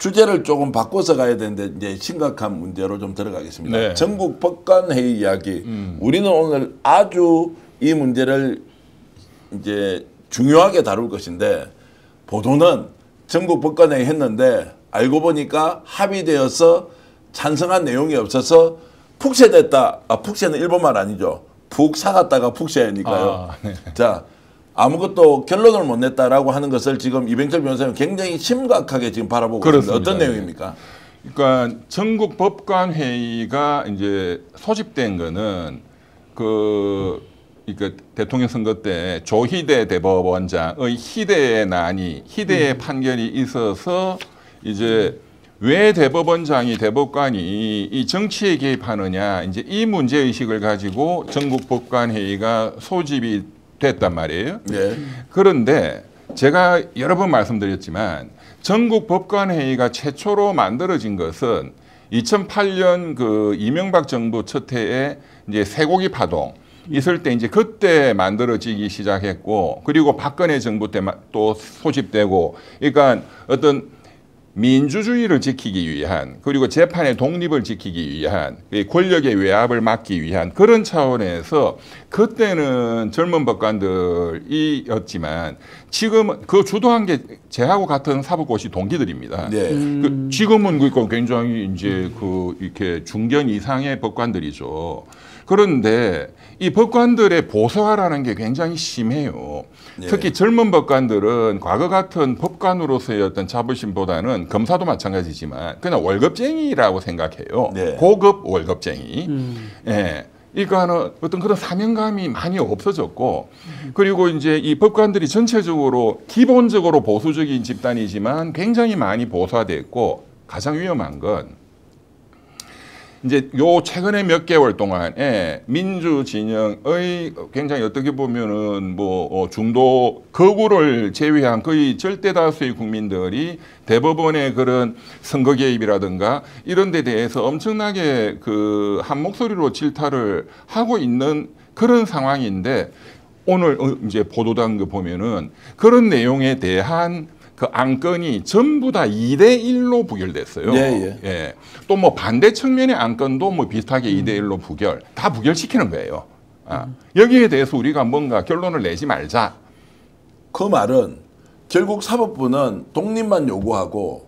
주제를 조금 바꿔서 가야 되는데 이제 심각한 문제로 좀 들어가겠습니다. 네. 전국 법관회의 이야기. 우리는 오늘 아주 이 문제를 이제 중요하게 다룰 것인데 보도는 전국 법관회의 했는데 알고 보니까 합의되어서 찬성한 내용이 없어서 푹새됐다. 푹새는 일본말 아니죠. 푹 사갔다가 푹새니까요. 네. 자, 아무것도 결론을 못 냈다라고 하는 것을 지금 이병철 변호사님 굉장히 심각하게 지금 바라보고 있습니다. 어떤 내용입니까? 그러니까 전국 법관 회의가 이제 소집된 거는 그러니까 대통령 선거 때 조희대 대법원장의 희대의 난이 희대의 판결이 있어서 이제 왜 대법원장이 대법관이 이 정치에 개입하느냐 이제 이 문제 의식을 가지고 전국 법관 회의가 소집이 됐단 말이에요. 네. 그런데 제가 여러 번 말씀드렸지만 전국 법관회의가 최초로 만들어진 것은 2008년 그 이명박 정부 첫 해에 이제 쇠고기 파동 있을 때 이제 그때 만들어지기 시작했고 그리고 박근혜 정부 때 또 소집되고 그러니까 어떤 민주주의를 지키기 위한 그리고 재판의 독립을 지키기 위한 권력의 외압을 막기 위한 그런 차원에서 그때는 젊은 법관들이었지만 지금 그 주도한 게 제하고 같은 사법고시 동기들입니다. 네. 지금은 그러니까 굉장히 이제 이렇게 중견 이상의 법관들이죠. 그런데 이 법관들의 보수화라는 게 굉장히 심해요. 네. 특히 젊은 법관들은 과거 같은 법관으로서의 어떤 자부심보다는 검사도 마찬가지지만 그냥 월급쟁이라고 생각해요. 네. 고급 월급쟁이. 예. 그러니까 어떤 그런 사명감이 많이 없어졌고 그리고 이제 이 법관들이 전체적으로 기본적으로 보수적인 집단이지만 굉장히 많이 보수화됐고 가장 위험한 건 이제 요 최근에 몇 개월 동안에 민주 진영의 굉장히 어떻게 보면은 뭐 중도 거구를 제외한 거의 절대 다수의 국민들이 대법원의 그런 선거 개입이라든가 이런 데 대해서 엄청나게 그 한 목소리로 질타를 하고 있는 그런 상황인데 오늘 이제 보도된 거 보면은 그런 내용에 대한 그 안건이 전부 다 2대1로 부결됐어요. 예. 예. 또 뭐 반대 측면의 안건도 뭐 비슷하게 2대1로 부결, 다 부결시키는 거예요. 여기에 대해서 우리가 뭔가 결론을 내지 말자. 그 말은 결국 사법부는 독립만 요구하고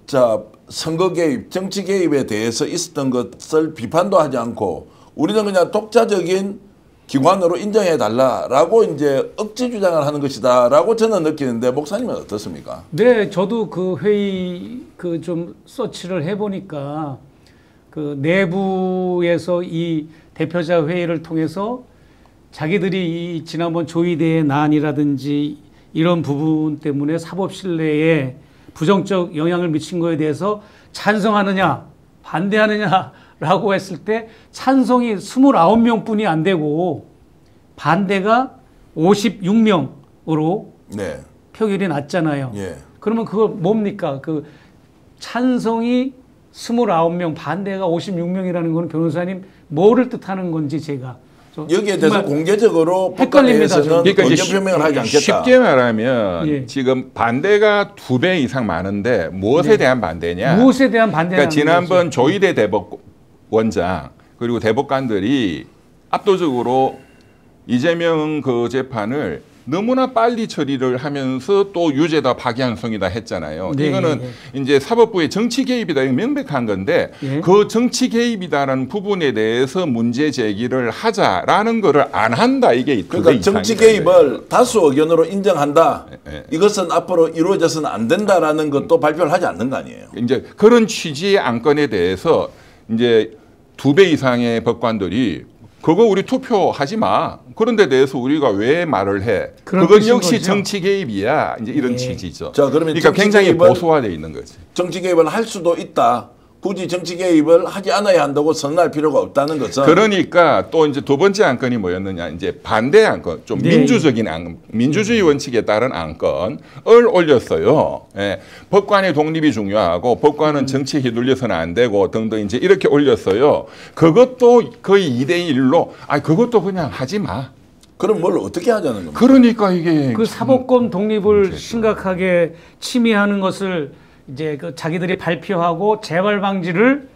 자 선거 개입, 정치 개입에 대해서 있었던 것을 비판도 하지 않고 우리는 그냥 독자적인 기관으로 인정해 달라라고 이제 억지 주장을 하는 것이다라고 저는 느끼는데 목사님은 어떻습니까? 네, 저도 그 회의 그 좀 서치를 해보니까 그 내부에서 이 대표자 회의를 통해서 자기들이 이 지난번 조희대의 난이라든지 이런 부분 때문에 사법 신뢰에 부정적 영향을 미친 거에 대해서 찬성하느냐 반대하느냐라고 했을 때 찬성이 29명뿐이 안 되고 반대가 56명으로 네. 표결이 났잖아요. 예. 그러면 그거 뭡니까? 그 찬성이 29명, 반대가 56명이라는 건 변호사님 뭐를 뜻하는 건지 제가 여기에 대해서 공개적으로 헷갈립니다. 법관회에서는 그러니까 의견 표명을 하지 않겠다. 쉽게 말하면 예. 지금 반대가 2배 이상 많은데 무엇에 대한 반대냐? 무엇에 대한 반대냐? 그러니까 지난번 조희대 대법원장 그리고 대법관들이 압도적으로 이재명 그 재판을 너무나 빨리 처리를 하면서 또 유죄다 파기환송이다 했잖아요. 네, 이거는 이제 사법부의 정치 개입이다 이거 명백한 건데 예. 그 정치 개입이다라는 부분에 대해서 문제 제기를 하자라는 거를 안 한다 이게 그러니까 정치 개입을 다수 의견으로 인정한다. 예. 이것은 앞으로 이루어져서는 안 된다라는 것도 발표를 하지 않는 거 아니에요. 이제 그런 취지의 안건에 대해서 이제 2배 이상의 법관들이 그거 우리 투표하지 마. 그런 데 대해서 우리가 왜 말을 해? 그건 역시 거죠? 정치 개입이야. 이제 이런 예. 취지죠. 자, 그러면 그러니까 굉장히 개입을, 보수화되어 있는 거지. 정치 개입을 할 수도 있다. 굳이 정치 개입을 하지 않아야 한다고 선언할 필요가 없다는 것은 그러니까 또 이제 두 번째 안건이 뭐였느냐? 이제 반대 안건, 좀 네. 민주적인 안건, 민주주의 원칙에 따른 안건을 올렸어요. 예. 법관의 독립이 중요하고 법관은 정치에 휘둘려서는 안 되고 등등 이제 이렇게 올렸어요. 그것도 거의 2대1로, 그것도 그냥 하지 마. 그럼 뭘 어떻게 하자는 겁니까? 그러니까 이게 그 사법권 독립을 심각하게 침해하는 것을 이제 그 자기들이 발표하고 재발 방지를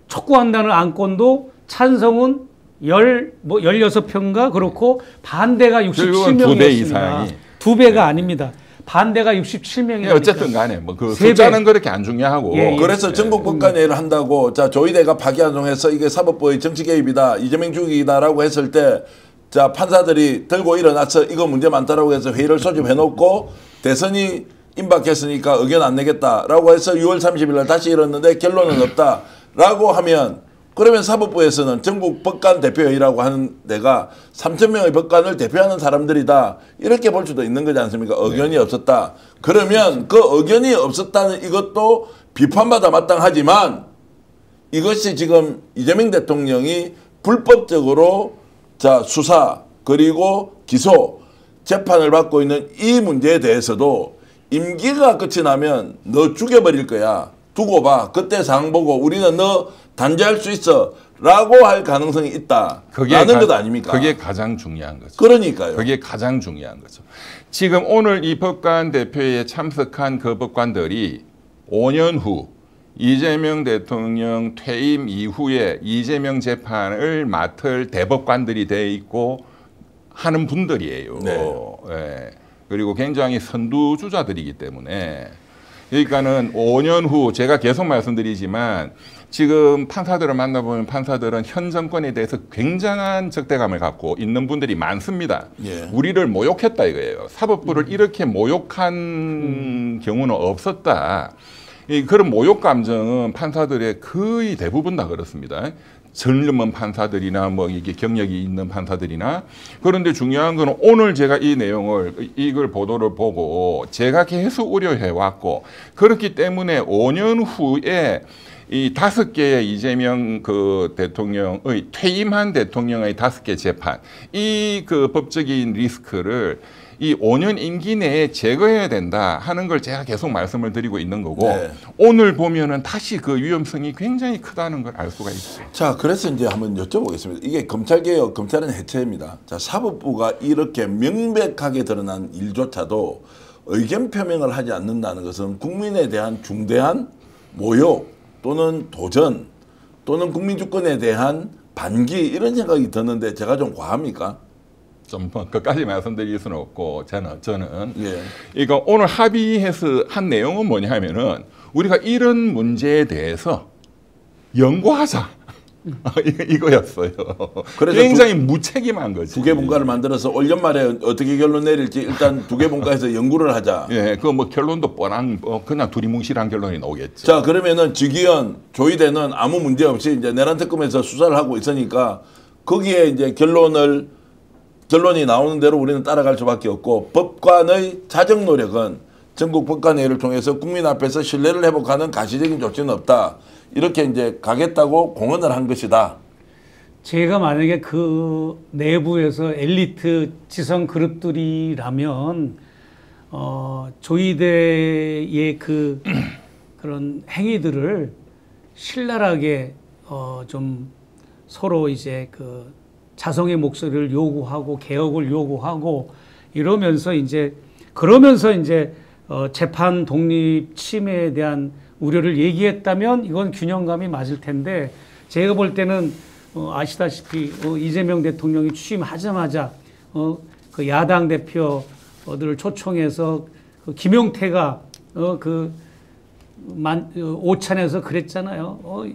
촉구한다는 안건도 찬성은 16표인가 그렇고 반대가 67명이었습니다. 2배 이상이. 2배가 아닙니다. 반대가 67명이니까. 어쨌든 간에 뭐 그 숫자는 그렇게 안 중요하고. 그래서 전국 법관회의를 한다고 자 조의대가 파기환송해서 이게 사법부의 정치 개입이다, 이재명 죽이기다라고 했을 때 자 판사들이 들고 일어나서 이거 문제 많다라고 해서 회의를 소집해놓고 대선이 임박했으니까 의견 안 내겠다라고 해서 6월 30일 날 다시 이뤘는데 결론은 없다라고 하면 그러면 사법부에서는 전국 법관 대표회의라고 하는 데가 3,000명의 법관을 대표하는 사람들이다 이렇게 볼 수도 있는 거지 않습니까? 의견이 없었다. 그러면 그 의견이 없었다는 이것도 비판받아 마땅하지만 이것이 지금 이재명 대통령이 불법적으로 자 수사 그리고 기소 재판을 받고 있는 이 문제에 대해서도 임기가 끝이 나면 너 죽여버릴 거야. 두고 봐. 그때 상황 보고 우리는 너 단죄할 수 있어 라고 할 가능성이 있다라는 것 아닙니까? 그게 가장 중요한 거죠. 그러니까요. 그게 가장 중요한 거죠. 지금 오늘 이 법관 대표에 참석한 그 법관들이 5년 후 이재명 대통령 퇴임 이후에 이재명 재판을 맡을 대법관들이 돼 있고 하는 분들이에요. 네. 예. 그리고 굉장히 선두주자들이기 때문에 그러니까는 5년 후 제가 계속 말씀드리지만 지금 판사들을 만나보면 판사들은 현 정권에 대해서 굉장한 적대감을 갖고 있는 분들이 많습니다. 예. 우리를 모욕했다 이거예요. 사법부를 이렇게 모욕한 경우는 없었다. 그런 모욕 감정은 판사들의 거의 대부분 다 그렇습니다. 젊은 판사들이나 뭐 이게 경력이 있는 판사들이나. 그런데 중요한 거는 오늘 제가 이 내용을 이걸 보도를 보고 제가 계속 우려해 왔고 그렇기 때문에 5년 후에 이 5개의 이재명 그 대통령의 퇴임한 대통령의 5개 재판 이 그 법적인 리스크를 이 5년 임기 내에 제거해야 된다 하는 걸 제가 계속 말씀을 드리고 있는 거고 네. 오늘 보면은 다시 그 위험성이 굉장히 크다는 걸 알 수가 있어요. 자, 그래서 이제 한번 여쭤보겠습니다. 이게 검찰개혁, 검찰은 해체입니다. 자, 사법부가 이렇게 명백하게 드러난 일조차도 의견 표명을 하지 않는다는 것은 국민에 대한 중대한 모욕 또는 도전 또는 국민 주권에 대한 반기 이런 생각이 드는데 제가 좀 과합니까? 좀 그까지 말씀드릴 수는 없고 저는 예. 이거 오늘 합의해서 한 내용은 뭐냐면은 우리가 이런 문제에 대해서 연구하자 이거였어요. 그래서 굉장히 무책임한 거지. 두 개 분과를 만들어서 올 연말에 어떻게 결론 내릴지 일단 두 개 분과에서 연구를 하자. 예, 그 뭐 결론도 뻔한 그냥 두리뭉실한 결론이 나오겠죠. 자, 그러면은 직위원 조의대는 아무 문제 없이 이제 내란 특검에서 수사를 하고 있으니까 거기에 이제 결론이 나오는 대로 우리는 따라갈 수밖에 없고 법관의 자정 노력은 전국 법관회의를 통해서 국민 앞에서 신뢰를 회복하는 가시적인 조치는 없다. 이렇게 이제 가겠다고 공언을 한 것이다. 제가 만약에 그 내부에서 엘리트 지성 그룹들이라면 조의대의 그런 행위들을 신랄하게 좀 서로 이제 그 자성의 목소리를 요구하고 개혁을 요구하고 이러면서 이제 그러면서 이제 재판 독립 침해에 대한 우려를 얘기했다면 이건 균형감이 맞을 텐데 제가 볼 때는 아시다시피 이재명 대통령이 취임하자마자 그 야당 대표들을 초청해서 그 김용태가 오찬에서 그랬잖아요.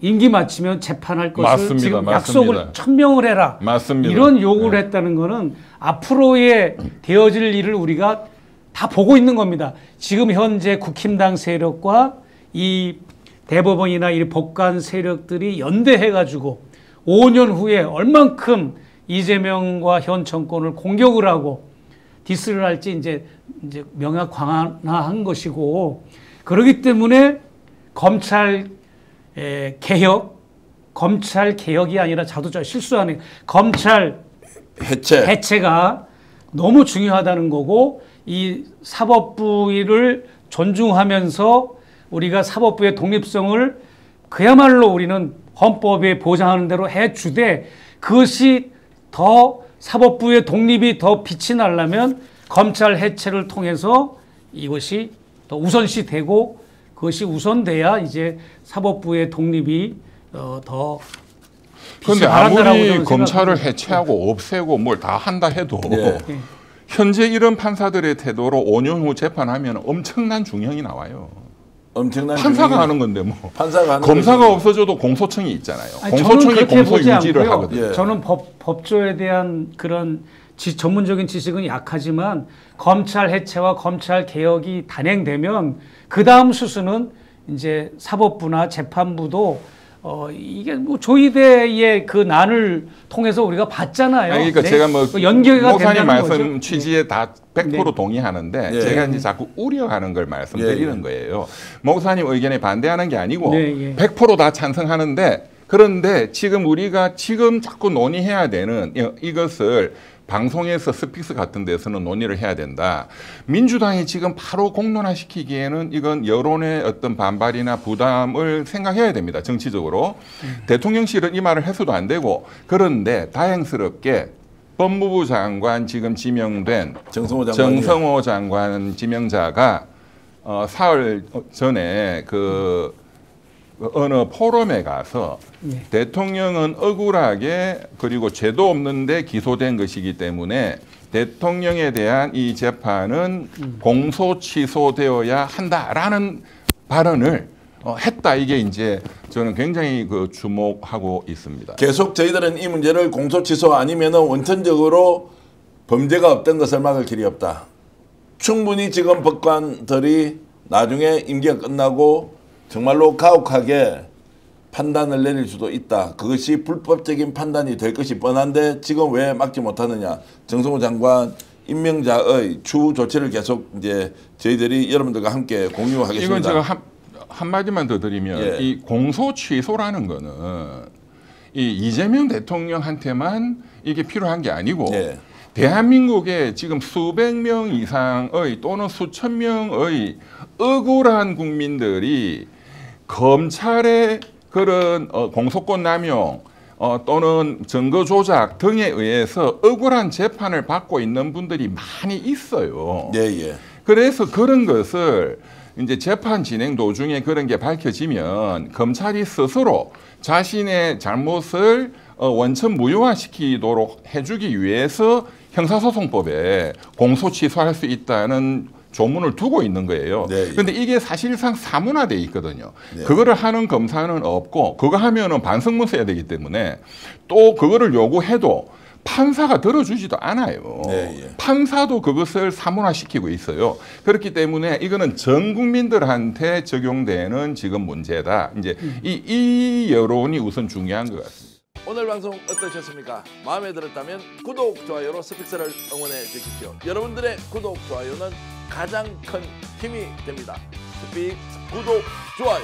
임기 마치면 재판할 것을 맞습니다. 지금 맞습니다. 약속을 천명을 해라. 맞습니다. 이런 요구를 네. 했다는 거는 앞으로의 되어질 일을 우리가 다 보고 있는 겁니다. 지금 현재 국힘당 세력과 이 대법원이나 이 법관 세력들이 연대해가지고 5년 후에 얼만큼 이재명과 현 정권을 공격을 하고 디스를 할지 이제 명확화한 것이고 그렇기 때문에 검찰 개혁이 아니라 자동차 실수하는 검찰 해체가 너무 중요하다는 거고 이 사법부를 존중하면서 우리가 사법부의 독립성을 그야말로 우리는 헌법에 보장하는 대로 해주되 그것이 더 사법부의 독립이 더 빛이 나려면 검찰 해체를 통해서 이것이 더 우선시 되고 그것이 우선돼야 이제 사법부의 독립이 더 그런데 바란다라고 아무리 저는 검찰을 생각합니다. 해체하고 없애고 뭘 다 한다 해도 예. 현재 이런 판사들의 태도로 5년 후 재판하면 엄청난 중형이 나와요. 엄청난 판사가 중형이- 하는 건데 뭐. 판사가 하는 검사가 것이죠. 없어져도 공소청이 있잖아요. 아니, 저는 공소청이 그렇게 공소 보지 유지를 않고요. 하거든요. 예. 저는 법조에 대한 그런 전문적인 지식은 약하지만 검찰 해체와 검찰 개혁이 단행되면 그 다음 수순은 이제 사법부나 재판부도 이게 뭐 조이대의 그 난을 통해서 우리가 봤잖아요. 아니, 그러니까 네? 제가 뭐 연계가 목사님 된다는 말씀 거죠. 취지에 다 100% 네. 동의하는데 예. 제가 이제 자꾸 우려하는 걸 말씀드리는 예. 거예요. 목사님 의견에 반대하는 게 아니고 네, 예. 100%다 찬성하는데 그런데 지금 우리가 지금 자꾸 논의해야 되는 이것을 방송에서 스픽스 같은 데서는 논의를 해야 된다. 민주당이 지금 바로 공론화시키기에는 이건 여론의 어떤 반발이나 부담을 생각해야 됩니다. 정치적으로. 대통령실은 이 말을 해서도 안 되고 그런데 다행스럽게 법무부 장관 지금 지명된 정성호 장관 지명자가 사흘 전에 그 어느 포럼에 가서 예. 대통령은 억울하게 그리고 죄도 없는데 기소된 것이기 때문에 대통령에 대한 이 재판은 공소 취소되어야 한다라는 발언을 했다. 이게 이제 저는 굉장히 그 주목하고 있습니다. 계속 저희들은 이 문제를 공소 취소 아니면은 원천적으로 범죄가 없던 것을 막을 길이 없다. 충분히 지금 법관들이 나중에 임기가 끝나고 정말로 가혹하게 판단을 내릴 수도 있다. 그것이 불법적인 판단이 될 것이 뻔한데 지금 왜 막지 못하느냐. 정성호 장관 임명자의 추후 조치를 계속 이제 저희들이 여러분들과 함께 공유하겠습니다. 이건 제가 한마디만 더 드리면 예. 이 공소 취소라는 거는 이 이재명 대통령한테만 이게 필요한 게 아니고 예. 대한민국에 지금 수백 명 이상의 또는 수천 명의 억울한 국민들이 검찰의 그런 공소권 남용 또는 증거 조작 등에 의해서 억울한 재판을 받고 있는 분들이 많이 있어요. 예, 예. 그래서 그런 것을 이제 재판 진행 도중에 그런 게 밝혀지면 검찰이 스스로 자신의 잘못을 원천 무효화시키도록 해주기 위해서 형사소송법에 공소 취소할 수 있다는 조문을 두고 있는 거예요. 그런데 이게 사실상 사문화돼 있거든요. 네. 그거를 하는 검사는 없고 그거 하면은 반성문 써야 되기 때문에 또 그거를 요구해도 판사가 들어주지도 않아요. 네, 예. 판사도 그것을 사문화시키고 있어요. 그렇기 때문에 이거는 전 국민들한테 적용되는 지금 문제다. 이제 이 여론이 우선 중요한 것 같습니다. 오늘 방송 어떠셨습니까? 마음에 들었다면 구독, 좋아요로 스픽스를 응원해 주십시오. 여러분들의 구독, 좋아요는 가장 큰 힘이 됩니다. 스픽스 구독, 좋아요.